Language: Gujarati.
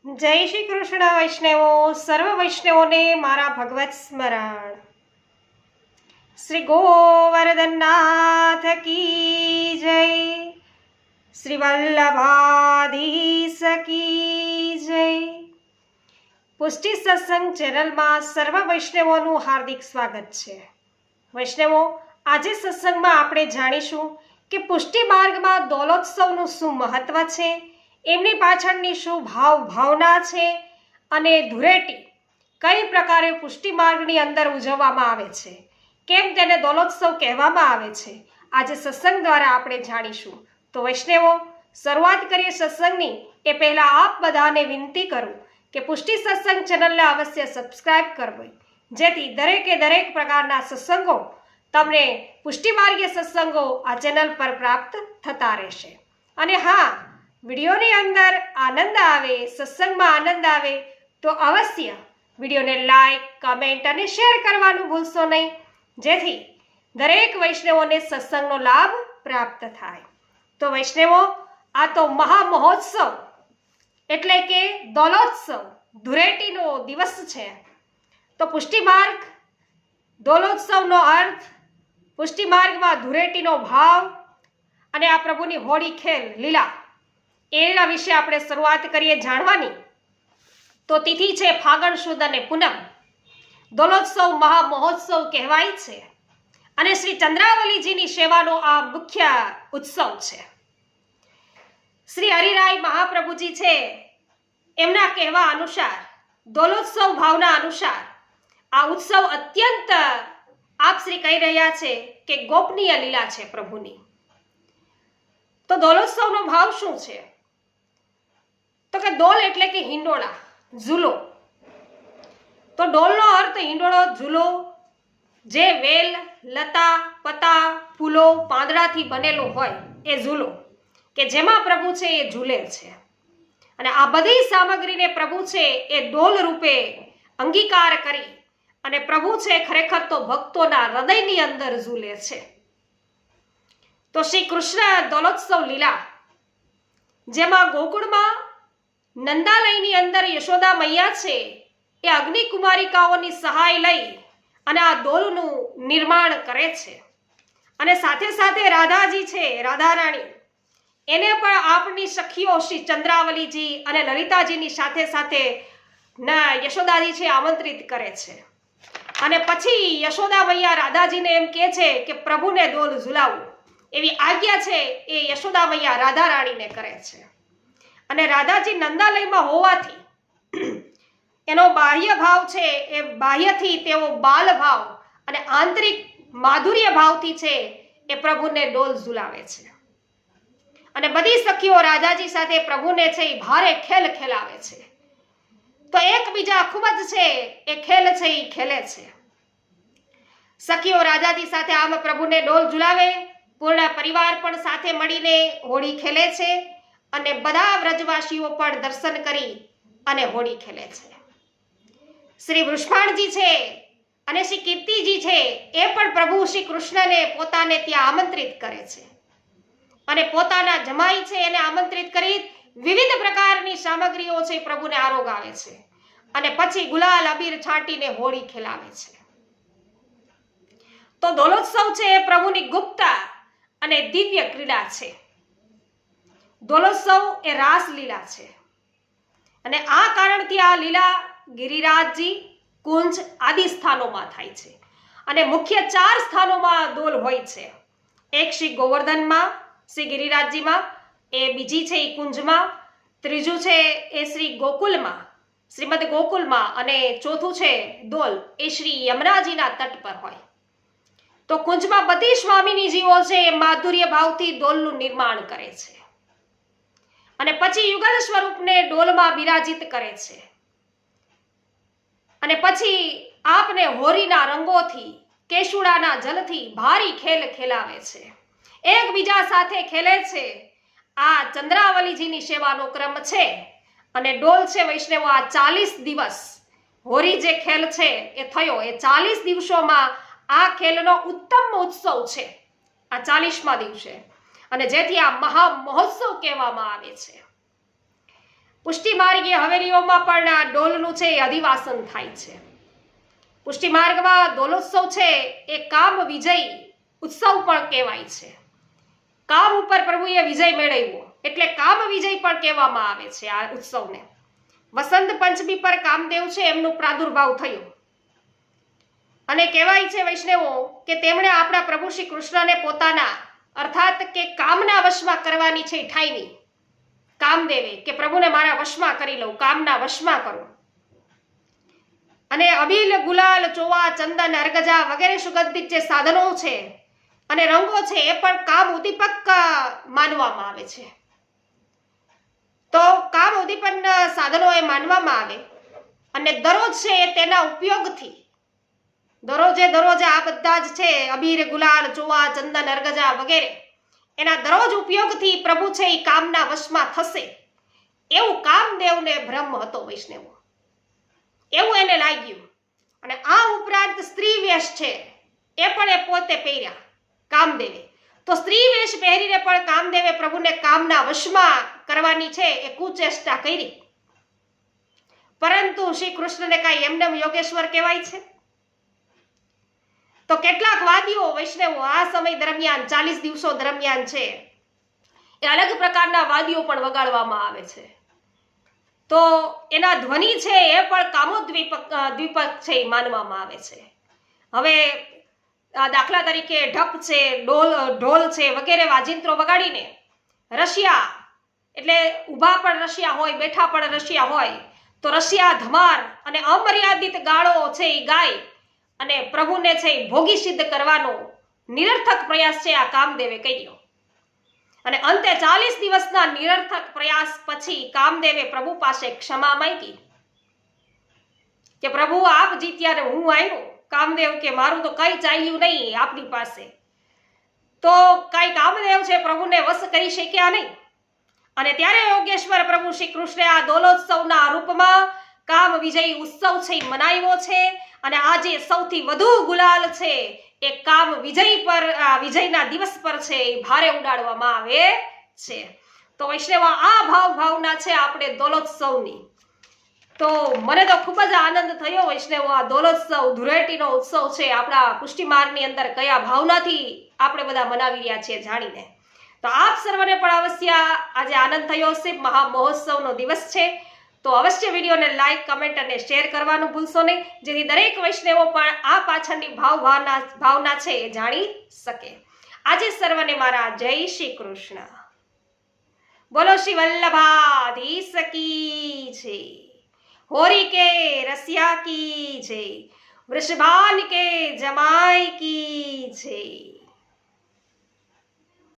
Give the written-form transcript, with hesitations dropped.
જય શ્રી કૃષ્ણ વૈષ્ણવો, સર્વ વૈષ્ણવોને મારા ભગવત સ્મરણ. શ્રી ગોવર્ધનનાથ કી જય, શ્રી વલ્લભાધીશ કી જય. પુષ્ટિ સત્સંગ ચેનલમાં સર્વ વૈષ્ણવોનું હાર્દિક સ્વાગત છે. વૈષ્ણવો, આજે સત્સંગમાં આપણે જાણીશું કે પુષ્ટિ માર્ગમાં દોલોત્સવનું શું મહત્વ છે, એમની પાછળની શું ભાવના છે અને ધૂળેટી કઈ પ્રકારે પુષ્ટિ માર્ગની અંદર ઉજવવામાં આવે છે, કેમ તેને દોલોત્સવ કહેવામાં આવે છે, આજે સત્સંગ દ્વારા આપણે જાણીશું. તો વૈષ્ણવો, શરૂઆત કરીએ સત્સંગની એ પહેલાં આપ બધાને વિનંતી કરું કે પુષ્ટિ સત્સંગ ચેનલને અવશ્ય સબસ્ક્રાઇબ કરવી, જેથી દરેકે દરેક પ્રકારના સત્સંગો તમને પુષ્ટિ માર્ગીય સત્સંગો આ ચેનલ પર પ્રાપ્ત થતા રહેશે. અને હા, વિડીયોની અંદર આનંદ આવે, સત્સંગમાં આનંદ આવે તો અવશ્ય વિડીયોને લાઈક, કમેન્ટ અને શેર કરવાનું ભૂલશો નહીં, જેથી દરેક વૈષ્ણવોને સત્સંગનો લાભ પ્રાપ્ત થાય. તો વૈષ્ણવો, આ તો મહામહોત્સવ એટલે કે દોલોત્સવ, ધૂળેટીનો દિવસ છે. તો પુષ્ટિ માર્ગ દોલોત્સવનો અર્થ, પુષ્ટિ માર્ગમાં ધૂળેટીનો ભાવ અને આ પ્રભુની હોળી ખેલ લીલા, એના વિશે આપણે શરૂઆત કરીએ જાણવાની. તો તિથિ છે ફાગણ સુદ અને પૂનમ. દોલોત્સવ મહામહોત્સવ કહેવાય છે અને શ્રી ચંદ્રાવલીજીની સેવાનો આ મુખ્ય ઉત્સવ છે. શ્રી હરિરાય મહાપ્રભુજી છે, એમના કહેવા અનુસાર, દોલોત્સવ ભાવના અનુસાર આ ઉત્સવ અત્યંત આપ શ્રી કહી રહ્યા છે કે ગોપનીય લીલા છે પ્રભુની. તો દોલોત્સવનો ભાવ શું છે? તો કે દોલ એટલે કે હિંડોળા, ઝૂલો. તો ડોલનો અર્થ હિંડોળો, ઝૂલો, જે વેલ, લતા, પતા, ફૂલો, પાંદડાથી બનેલો હોય એ ઝૂલો, કે જેમાં પ્રભુ છે એ ઝૂલે છે. અને આ બધી સામગ્રીને પ્રભુ છે એ ડોલ રૂપે અંગીકાર કરી અને પ્રભુ છે ખરેખર તો ભક્તોના હૃદયની અંદર ઝૂલે છે. તો શ્રી કૃષ્ણ દોલોત્સવ લીલા, જેમાં ગોકુળમાં નંદાલયની અંદર યશોદા મૈયા છે એ અગ્નિકુમારિકાઓની સહાય લઈ અને આ દોલનું નિર્માણ કરે છે. અને સાથે સાથે રાધાજી છે, રાધા રાણી, એને પણ આપની સખીઓ શ્રી ચંદ્રાવલીજી અને લલિતાજીની સાથે સાથે યશોદાજી છે આમંત્રિત કરે છે. અને પછી યશોદા મૈયા રાધાજીને એમ કહે છે કે પ્રભુને દોલ ઝુલાવું, એવી આજ્ઞા છે એ યશોદા મૈયા રાધા રાણીને કરે છે. અને રાધાજી નંદાલયમાં હોવાથી એનો બાહ્ય ભાવ છે એ બાહ્યથી તેઓ બાલ ભાવ અને આંતરિક માધુર્ય ભાવથી છે એ પ્રભુને ડોલ ઝુલાવે છે. અને બધી સખીઓ રાધાજી સાથે પ્રભુને છે એ ભારે ખેલ ખેલાવે છે. તો એકબીજા ખૂબ જ છે એ ખેલ છે એ ખેલે છે. સખીઓ રાધાજી સાથે આમ પ્રભુને ડોલ ઝુલાવે, પૂર્ણ પરિવાર પણ સાથે મળીને હોળી ખેલે છે અને બધા વ્રજવાસીઓ પણ દર્શન કરી અને હોળી ખેલે છે. શ્રી વૃષભાણજી છે અને શ્રી કીર્તિજી છે એ પણ પ્રભુ શ્રી કૃષ્ણને પોતાને ત્યાં આમંત્રિત કરે છે અને પોતાના જમાઈ છે એને આમંત્રિત કરી વિવિધ પ્રકારની સામગ્રીઓ છે પ્રભુને આરોગાવે છે અને પછી ગુલાલ અબીર છાંટીને હોળી ખેલાવે છે. તો દોલોત્સવ છે એ પ્રભુની ગુપ્ત અને દિવ્ય ક્રીડા છે. દોલોત્સવ એ રાસ લીલા છે અને આ કારણથી આ લીલા ગિરિરાજજી, કુંજ આદિ સ્થાનોમાં થાય છે. અને મુખ્ય 4 સ્થાનોમાં દોલ હોય છે. એક શ્રી ગોવર્ધનમાં, શ્રી ગિરિરાજજીમાં, એ બીજી છે એ કુંજમાં, ત્રીજું છે એ શ્રી ગોકુલમાં, શ્રીમદ ગોકુલમાં, અને ચોથું છે દોલ એ શ્રી યમુનાજીના તટ પર હોય. તો કુંજમાં બધી સ્વામિનીજીઓ છે એ માધુર્ય ભાવથી ડોલનું નિર્માણ કરે છે અને પછી યુગલ સ્વરૂપને ડોલમાં બિરાજિત કરે છે. અને પછી આપને હોરીના રંગોથી, કેસુડાના જલથી ભારી ખેલ ખેલાવે છે, એકબીજા સાથે ખેલે છે. આ ચંદ્રાવલીજીની સેવાનો ક્રમ છે. અને ડોલ છે વૈષ્ણવો, આ 40 દિવસ હોરી જે ખેલ છે એ થયો, એ 40 દિવસોમાં આ ખેલનો ઉત્તમ ઉત્સવ છે આ 40મા દિવસે, અને જેથી આ મહા મહોત્સવ કહેવામાં આવે છે. પુષ્ટિ માર્ગીય હવેલીઓમાં પણ આ ડોલનું છે એ અધિવાસન થાય છે. પુષ્ટિ માર્ગમાં દોલોત્સવ છે એ કામ વિજય ઉત્સવ પણ કહેવાય છે. કામ ઉપર પ્રભુએ વિજય મેળવ્યો એટલે કામ વિજય પણ કહેવામાં આવે છે આ ઉત્સવને. વસંત પંચમી પર કામદેવ છે એમનું પ્રાદુર્ભાવ થયો અને કહેવાય છે વૈષ્ણવો કે તેમણે આપણા પ્રભુ શ્રી કૃષ્ણને પોતાના અર્થાત કે કામના વશમાં કરવાની છે ઠાઈની. કામદેવે કે પ્રભુને મારા વશમાં કરી લઉં, કામના વશમાં કરું. અને અબીલ, ગુલાલ, ચોવા, ચંદન, અર્ગજા વગેરે સુગંધિત જે સાધનો છે અને રંગો છે એ પણ કામ ઉદ્દીપક માનવામાં આવે છે. તો કામ ઉદ્દીપન સાધનો એ માનવામાં આવે અને દરરોજ છે એ તેના ઉપયોગથી દરરોજે આ બધા જ છે અબીર, ગુલાલ, ચોવા, ચંદન, અર્ગજા વગેરે એના દરરોજ ઉપયોગથી પ્રભુ છે એ કામના વશમાં થશે એવું કામદેવને ભ્રમ હતો વૈષ્ણવો. એવું એને લાગ્યું. અને આ ઉપરાંત સ્ત્રી વેશ છે એ પણ એ પોતે પહેર્યા કામદેવે. તો સ્ત્રી વેશ પહેરીને પણ કામદેવે પ્રભુને કામના વશમાં કરવાની છે એ કુચેષ્ટા કરી. પરંતુ શ્રી કૃષ્ણને કાંઈ એમનેમ યોગેશ્વર કહેવાય છે? તો કેટલાક વાદીઓ વૈષ્ણવો આ સમય દરમિયાન 40 દિવસો દરમિયાન છે એ અલગ પ્રકારના વાદીઓ પણ વગાડવામાં આવે છે. તો એના ધ્વનિ છે એ પણ કામોદ્દીપક છે માનવામાં આવે છે. હવે દાખલા તરીકે ઢપ છે, ઢોલ છે વગેરે વાજિંત્રો વગાડીને રશિયા એટલે ઊભા પણ રશિયા હોય, બેઠા પણ રશિયા હોય તો રશિયા ધમાર અને અમર્યાદિત ગાળો છે એ ગાય અને પ્રભુને છે એ ભોગી સિદ્ધ કરવાનો નિરર્થક પ્રયાસ છે આ કામદેવે કર્યો. અને અંતે 40 દિવસના નિરર્થક પ્રયાસ પછી કામદેવે પ્રભુ પાસે ક્ષમા માંગી કે પ્રભુ આપ જીત્યા ને હું આવ્યો. કામદેવ કે મારું તો કઈ ચાલ્યું નહીં આપની પાસે. તો કઈ કામદેવ છે પ્રભુને વશ કરી શક્યા નહીં. અને ત્યારે યોગેશ્વર પ્રભુ શ્રી કૃષ્ણે આ દોલોત્સવના રૂપમાં કામ વિજય ઉત્સવ છે મનાવ્યો છે. અને આજે સૌથી વધુ ગુલાલ છે એ કામ વિજય પર વિજયના દિવસ પર છે એ ભારે ઉડાડવામાં આવે છે. તો વૈષ્ણવ આ ભાવના છે આપણે દોલોત્સવની. તો મને તો ખૂબ જ આનંદ થયો વૈષ્ણવ. આ દોલોત્સવ ધૂળેટીનો ઉત્સવ છે આપણા પુષ્ટિ માર્ગની અંદર કયા ભાવનાથી આપણે બધા મનાવી રહ્યા છીએ જાણીને. તો આપ સર્વને પણ અવશ્ય આજે આનંદ થયો હશે. મહા મહોત્સવનો દિવસ છે. તો અવશ્ય વિડીયોને લાઈક, કમેન્ટ અને શેર કરવાનું ભૂલશો નહીં, જેથી દરેક વૈષ્ણવો પણ આ પાછળની ભાવના છે એ જાણી શકે. આજે સર્વને મારા જય શ્રી કૃષ્ણ. બોલો શ્રી વલ્લભાધીશ કી જય. હોરી કે રસિયા કી જય. વૃષભાન કે જમાઈ કી જય.